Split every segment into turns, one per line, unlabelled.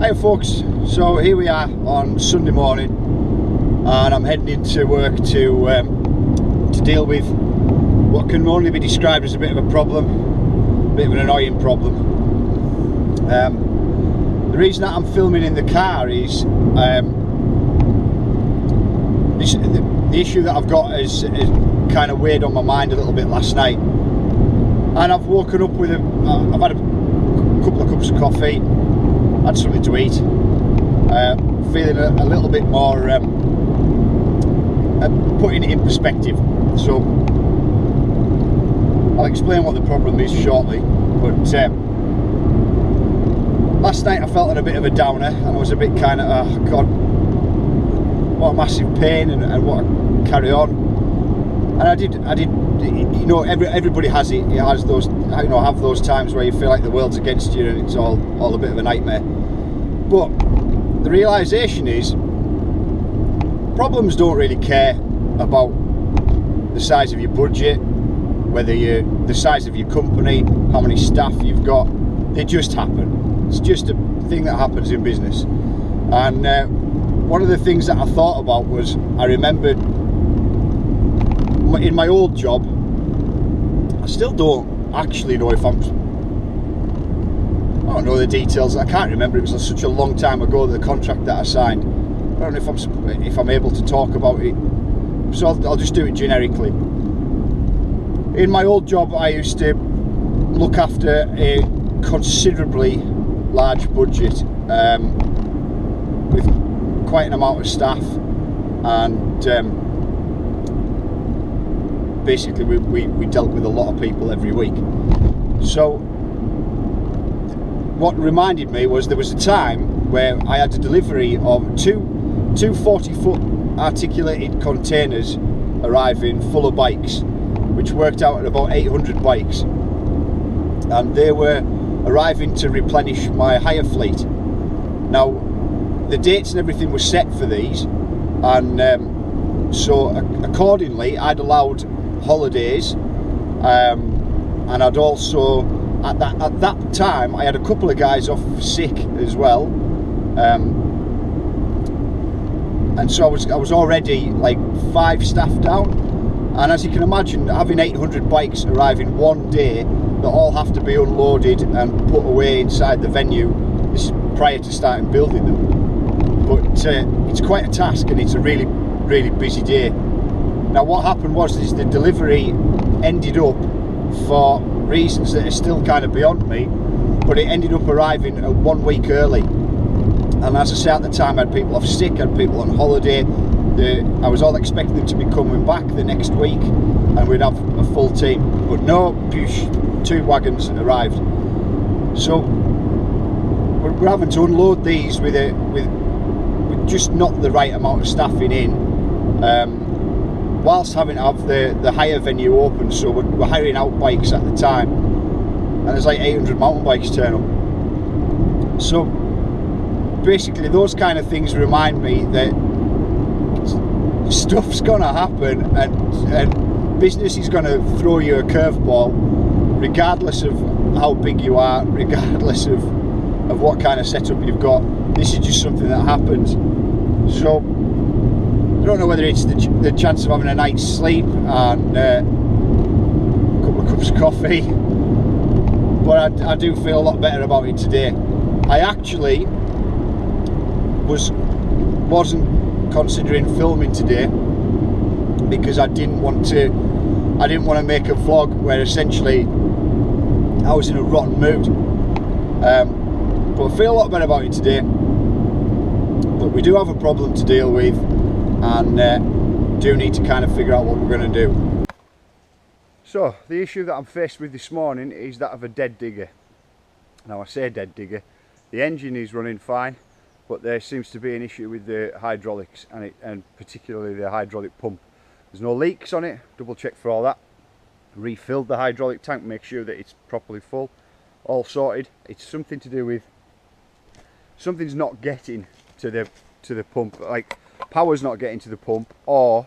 Hi folks, so here we are on Sunday morning and I'm heading into work to deal with what can only be described as a bit of a problem, a bit of an annoying problem. The reason that I'm filming in the car is the issue that I've got is kind of weighed on my mind a little bit last night, and I've woken up with I've had a couple of cups of coffee, had something to eat, feeling a little bit more putting it in perspective. So I'll explain what the problem is shortly, but last night I felt in a bit of a downer and I was a bit kind of, oh god, what a massive pain and what a carry on. And I did, you know, everybody has it. It has those, you know, have those times where you feel like the world's against you and it's all a bit of a nightmare. But the realization is, problems don't really care about the size of your budget, whether the size of your company, how many staff you've got. They just happen. It's just a thing that happens in business. And one of the things that I thought about was, I remembered in my old job, I still don't actually know if I don't know the details. I can't remember. It was such a long time ago, the contract that I signed. I don't know if I'm able to talk about it, so I'll just do it generically. In my old job, I used to look after a considerably large budget with quite an amount of staff, and basically we dealt with a lot of people every week. So what reminded me was there was a time where I had a delivery of two 40-foot articulated containers arriving full of bikes, which worked out at about 800 bikes, and they were arriving to replenish my hire fleet. Now the dates and everything was set for these, and so accordingly I'd allowed holidays, and I'd also at that time I had a couple of guys off sick as well, and so I was already like 5 staff down. And as you can imagine, having 800 bikes arriving one day that all have to be unloaded and put away inside the venue, this is prior to starting building them, but it's quite a task and it's a really, really busy day. Now what happened was the delivery ended up, for reasons that are still kind of beyond me, but it ended up arriving 1 week early. And as I say, at the time I had people off sick, I had people on holiday. I was all expecting them to be coming back the next week and we'd have a full team, but no, 2 wagons arrived. So we're having to unload these with just not the right amount of staffing in, whilst having to have the hire venue open. So we're hiring out bikes at the time, and there's like 800 mountain bikes turn up. So basically those kind of things remind me that stuff's gonna happen, and business is gonna throw you a curveball, regardless of how big you are, regardless of what kind of setup you've got. This is just something that happens. So I don't know whether it's the chance of having a night's sleep and a couple of cups of coffee, but I do feel a lot better about it today. I actually wasn't considering filming today because I didn't want to make a vlog where essentially I was in a rotten mood, but I feel a lot better about it today. But we do have a problem to deal with, and do need to kind of figure out what we're going to do. So the issue that I'm faced with this morning is that of a dead digger. Now I say dead digger, the engine is running fine, but there seems to be an issue with the hydraulics and particularly the hydraulic pump. There's no leaks on it, double check for all that. Refilled the hydraulic tank, make sure that it's properly full, all sorted. It's something to do with something's not getting to the pump, like power's not getting to the pump, or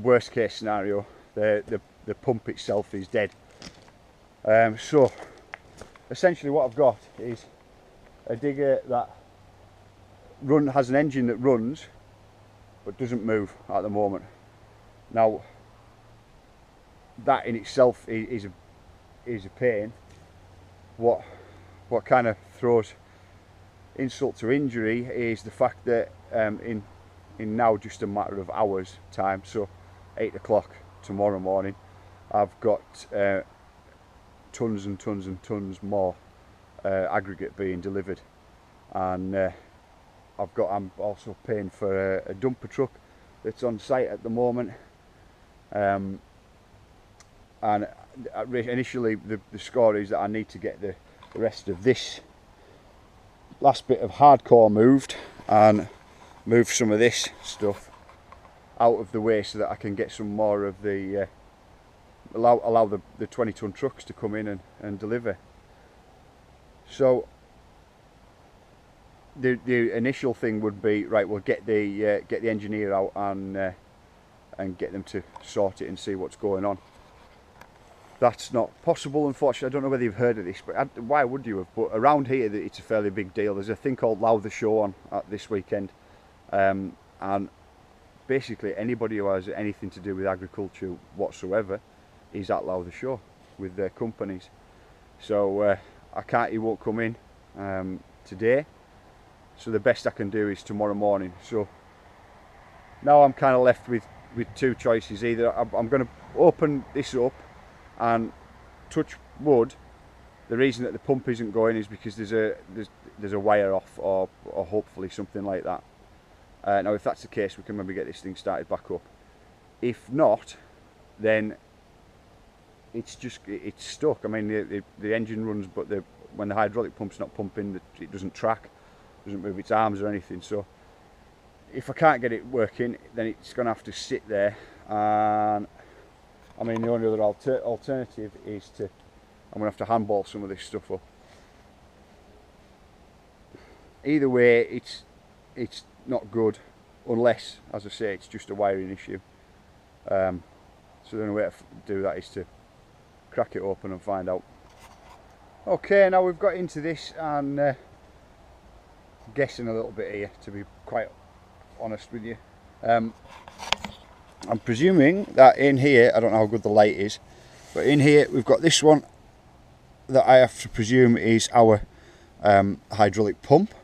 worst case scenario, the pump itself is dead. So essentially what I've got is a digger that has an engine that runs but doesn't move at the moment. Now that in itself is a pain. What kind of throws insult to injury is the fact that in now just a matter of hours time, so 8 o'clock tomorrow morning, I've got tons and tons and tons more aggregate being delivered, and I'm also paying for a dumper truck that's on site at the moment, and initially the score is that I need to get the rest of this last bit of hardcore moved and move some of this stuff out of the way so that I can get some more of the allow the 20-ton trucks to come in and deliver. So the initial thing would be, right, we'll get the engineer out and get them to sort it and see what's going on. That's not possible, unfortunately. I don't know whether you've heard of this, but why would you have? But around here, it's a fairly big deal. There's a thing called Lowther Show on this weekend, and basically anybody who has anything to do with agriculture whatsoever is at Lowther Show with their companies. So he won't come in today. So the best I can do is tomorrow morning. So now I'm kind of left with two choices. Either I'm going to open this up and touch wood. The reason that the pump isn't going is because there's a wire off, or hopefully something like that. Now if that's the case, we can maybe get this thing started back up. If not, then it's stuck. I mean, the engine runs, but when the hydraulic pump's not pumping, it doesn't track, doesn't move its arms or anything. So if I can't get it working, then it's going to have to sit there. And I mean, the only other alternative is I'm going to have to handball some of this stuff up. Either way, it's not good, unless, as I say, it's just a wiring issue. So the only way to do that is to crack it open and find out. Okay, now we've got into this, and guessing a little bit here, to be quite honest with you. I'm presuming that in here, I don't know how good the light is, but in here we've got this one that I have to presume is our hydraulic pump.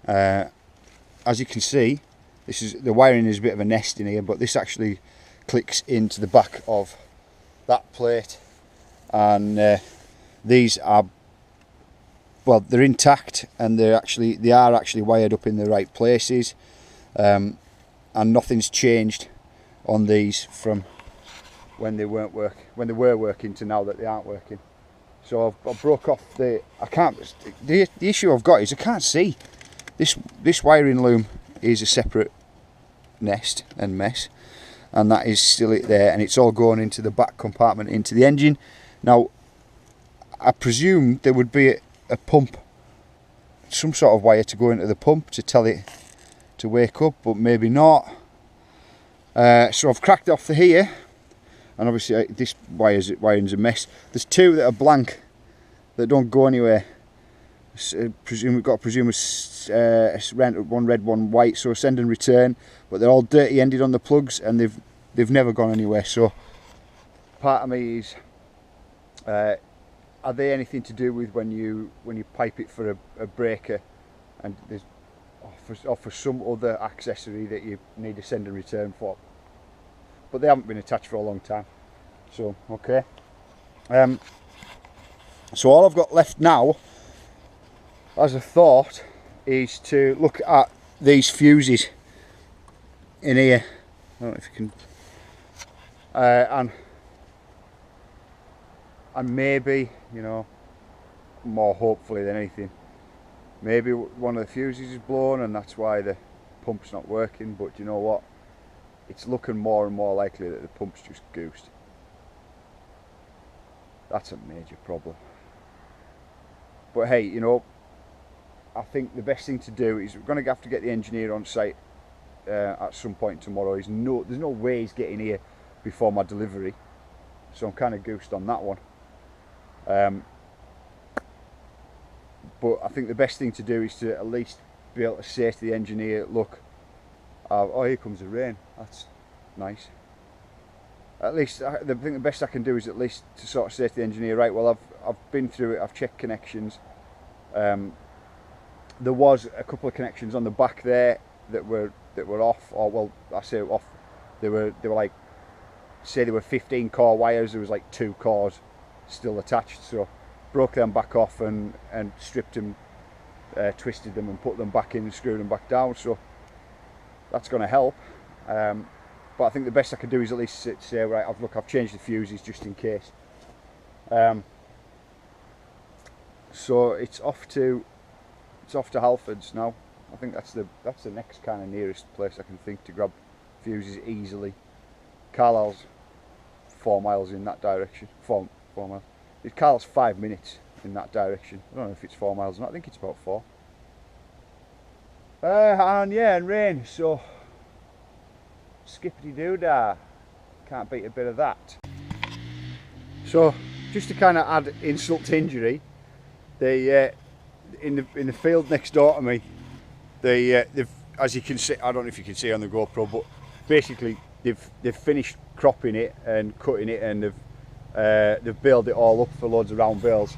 As you can see, the wiring is a bit of a nest in here, but this actually clicks into the back of that plate, and these are, well, they're intact, and they are actually wired up in the right places, and nothing's changed on these from when they were working to now that they aren't working. So I've broke off the issue I've got is I can't see. This wiring loom is a separate nest and mess, and that is still there, and it's all going into the back compartment into the engine. Now I presume there would be a pump, some sort of wire to go into the pump to tell it to wake up, but maybe not. So I've cracked off the here, and obviously this wiring's a mess. There's two that are blank that don't go anywhere. We've got to presume one red, one white, so send and return, but they're all dirty ended on the plugs, and they've never gone anywhere. So part of me is, are they anything to do with when you pipe it for a breaker, and there's or for some other accessory that you need a send and return for? But they haven't been attached for a long time. So okay. So all I've got left now, as a thought, is to look at these fuses in here. I don't know if you can, and maybe, you know, more hopefully than anything, maybe one of the fuses is blown and that's why the pump's not working. But you know what, it's looking more and more likely that the pump's just goosed. That's a major problem. But hey, you know, I think the best thing to do is, we're going to have to get the engineer on site at some point tomorrow. There's no way he's getting here before my delivery, so I'm kind of goosed on that one. but I think the best thing to do is to at least be able to say to the engineer, look, oh, here comes the rain, that's nice. At least I think the best I can do is at least to sort of say to the engineer, right, well, I've been through it, I've checked connections. There was a couple of connections on the back there that were off, or well, I say off. They were like, say there were 15 core wires. There was like 2 cores still attached. So broke them back off and stripped them, twisted them and put them back in and screwed them back down. So that's going to help. But I think the best I can do is at least say, right, I've changed the fuses just in case. So it's off to Halfords now. I think that's the next kind of nearest place I can think to grab fuses easily. Carlisle's 4 miles in that direction. 4 miles. Carlisle's 5 minutes in that direction. I don't know if it's 4 miles or not. I think it's about 4. And rain. So skippity doo dah. Can't beat a bit of that. So just to kind of add insult to injury, they in the field next door to me, they've, as you can see, I don't know if you can see on the GoPro, but basically they've finished cropping it and cutting it, and they've baled it all up for loads of round bales,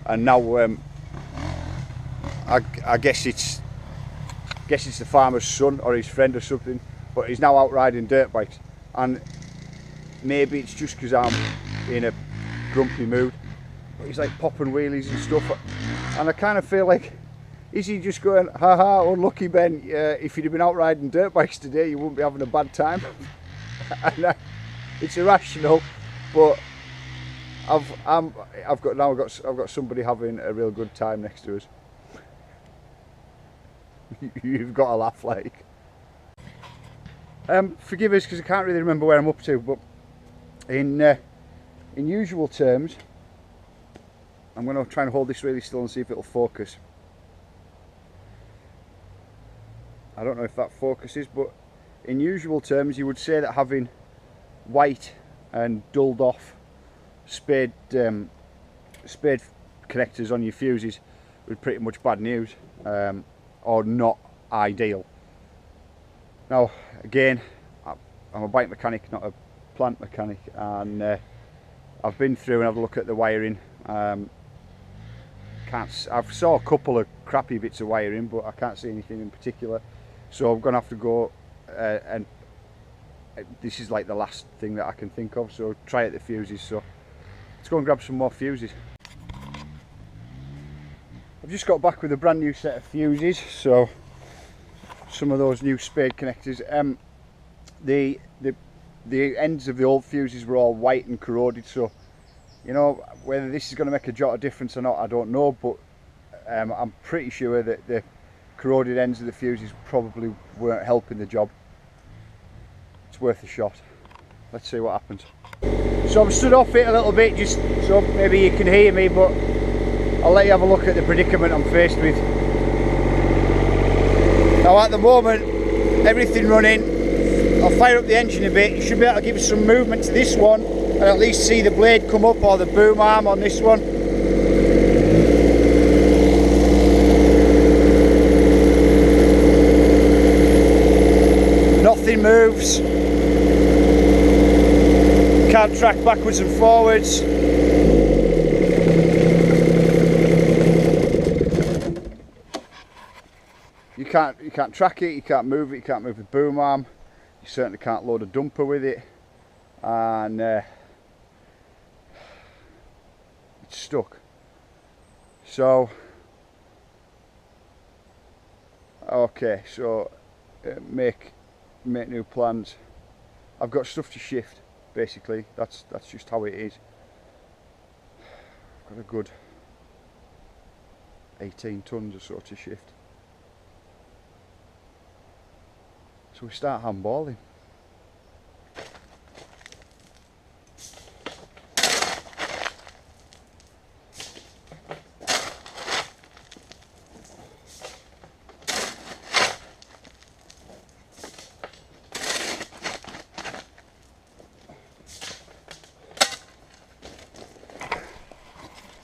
and now I guess it's the farmer's son or his friend or something, but he's now out riding dirt bikes, and maybe it's just because I'm in a grumpy mood, but he's like popping wheelies and stuff, and I kind of feel like, is he just going, haha, unlucky Ben, if you'd have been out riding dirt bikes today you wouldn't be having a bad time. And it's irrational, but I've got somebody having a real good time next to us. You've got to laugh, like. Forgive us because I can't really remember where I'm up to, but in usual terms, I'm going to try and hold this really still and see if it'll focus. I don't know if that focuses, but in usual terms you would say that having white and dulled off spade connectors on your fuses was pretty much bad news, or not ideal. Now again, I'm a bike mechanic, not a plant mechanic, and I've been through and had a look at the wiring. I've saw a couple of crappy bits of wiring, but I can't see anything in particular, so I'm gonna have to go and this is like the last thing that I can think of, so try at the fuses. So let's go and grab some more fuses. I've just got back with a brand new set of fuses, so some of those new spade connectors. The ends of the old fuses were all white and corroded, so you know, whether this is going to make a jot of difference or not, I don't know, but I'm pretty sure that the corroded ends of the fuses probably weren't helping the job. It's worth a shot. Let's see what happens. So I'm stood off it a little bit just so maybe you can hear me, but I'll let you have a look at the predicament I'm faced with. Now at the moment, everything running. I'll fire up the engine a bit. You should be able to give some movement to this one and at least see the blade come up, or the boom arm on this one. Nothing moves. Can't track backwards and forwards. You can't track it, you can't move it, you can't move the boom arm. You certainly can't load a dumper with it, and it's stuck. So okay, so make new plans. I've got stuff to shift, basically. That's just how it is. I've got a good 18 tons or so to shift. So we start handballing.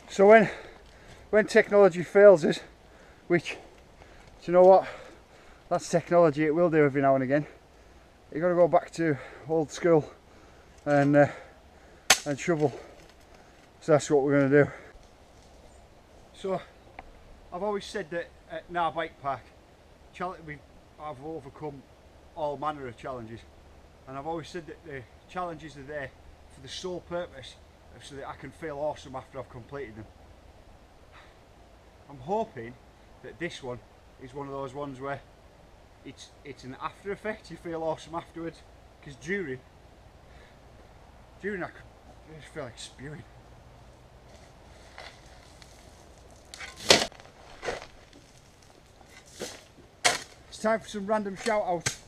So
when technology fails us, which, do you know what, that's technology, it will do every now and again, you've got to go back to old school and shovel. So that's what we're going to do. So I've always said that at GNAR Bike Park, I've overcome all manner of challenges, and I've always said that the challenges are there for the sole purpose of so that I can feel awesome after I've completed them. I'm hoping that this one is one of those ones where it's an after effect, you feel awesome afterwards, because during I just feel like spewing. It's time for some random shout outs.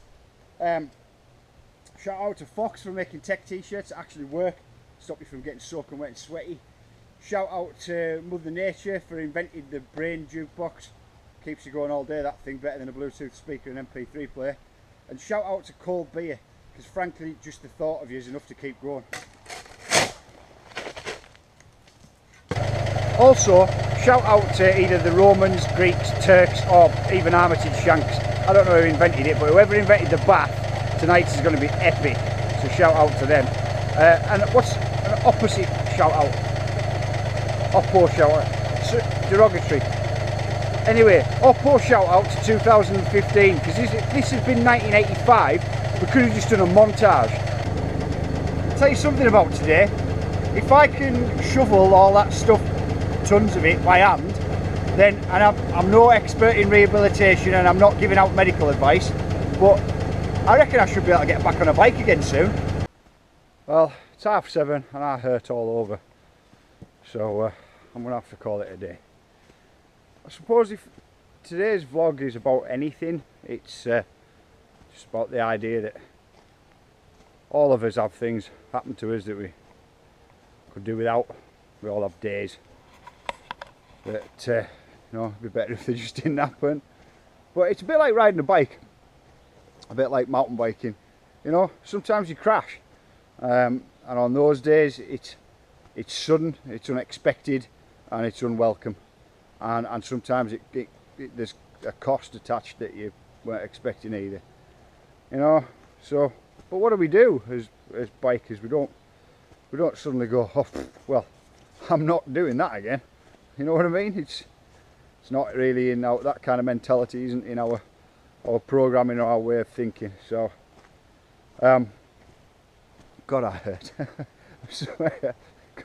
Shout out to Fox for making tech t-shirts that actually work, stop you from getting soaking wet and sweaty. Shout out to Mother Nature for inventing the brain jukebox. Keeps you going all day, that thing, better than a Bluetooth speaker and MP3 player. And shout out to cold beer, because frankly just the thought of you is enough to keep going. Also, shout out to either the Romans, Greeks, Turks, or even Armitage Shanks. I don't know who invented it, but whoever invented the bath, tonight is going to be epic. So shout out to them. And what's an opposite shout out? Oppo shout out. Derogatory. Anyway, Oppo shout out to 2015, because this has been 1985. We could have just done a montage. I'll tell you something about today. If I can shovel all that stuff, tons of it by hand, then, and I'm no expert in rehabilitation and I'm not giving out medical advice, but I reckon I should be able to get back on a bike again soon. Well, it's 7:30 and I hurt all over, so I'm gonna have to call it a day. I suppose if today's vlog is about anything, it's just about the idea that all of us have things happen to us that we could do without. We all have days that you know, it'd be better if they just didn't happen. But it's a bit like riding a bike, a bit like mountain biking. You know, sometimes you crash, and on those days it's sudden, it's unexpected, and it's unwelcome, and sometimes there's a cost attached that you weren't expecting either. You know, so but what do as bikers? We don't suddenly go, oh, well, I'm not doing that again. You know what I mean? It's not really in our, that kind of mentality isn't in our programming or our way of thinking. So God, I hurt. I swear,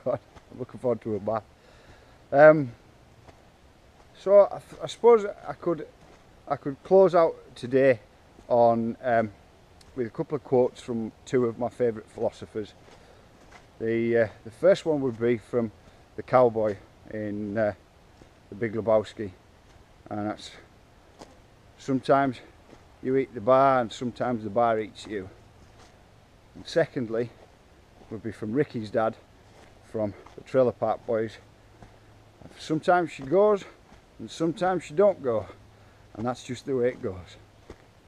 God, I'm looking forward to a bath. So I suppose I could close out today on with a couple of quotes from two of my favourite philosophers. The first one would be from the cowboy in The Big Lebowski, and that's, sometimes you eat the bar and sometimes the bar eats you. And secondly would be from Ricky's dad from the Trailer Park Boys. Sometimes she goes and sometimes she don't go, and that's just the way it goes.